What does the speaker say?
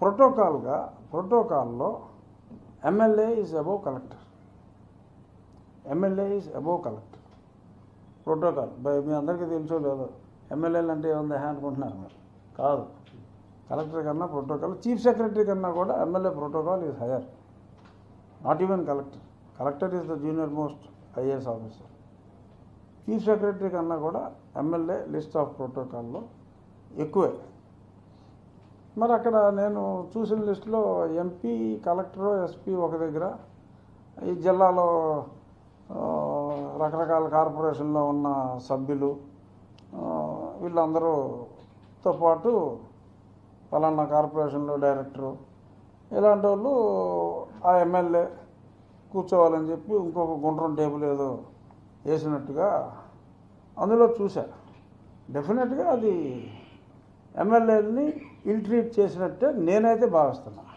ప్రోటోకాల్లో MLA is above collector. MLA is above collector. Protocol మీ అందరికీ తెలుసో లేదో, ఎమ్మెల్యేలు అంటే ఏముంది అనుకుంటున్నారు మీరు. కాదు, కలెక్టర్ కన్నా ప్రోటోకాల్, చీఫ్ సెక్రటరీ కన్నా కూడా MLA protocol is higher. Not even collector. Collector is the junior most IAS officer. Chief secretary కన్నా కూడా ఎమ్మెల్యే లిస్ట్ ఆఫ్ ప్రోటోకాల్లో ఎక్కువే. మరి అక్కడ నేను చూసిన లిస్టులో ఎంపీ, కలెక్టరు, ఎస్పీ ఒక దగ్గర, ఈ జిల్లాలో రకరకాల కార్పొరేషన్లో ఉన్న సభ్యులు వీళ్ళందరూతో పాటు పలానా కార్పొరేషన్లో డైరెక్టరు ఇలాంటి వాళ్ళు ఆ ఎమ్మెల్యే కూర్చోవాలని చెప్పి ఇంకొక గుండ్రం టేబుల్ ఏదో వేసినట్టుగా అందులో చూశా. డెఫినెట్గా అది ఎమ్మెల్యేలని ఇల్ ట్రీట్ చేసినట్టే నేనైతే భావిస్తున్నాను.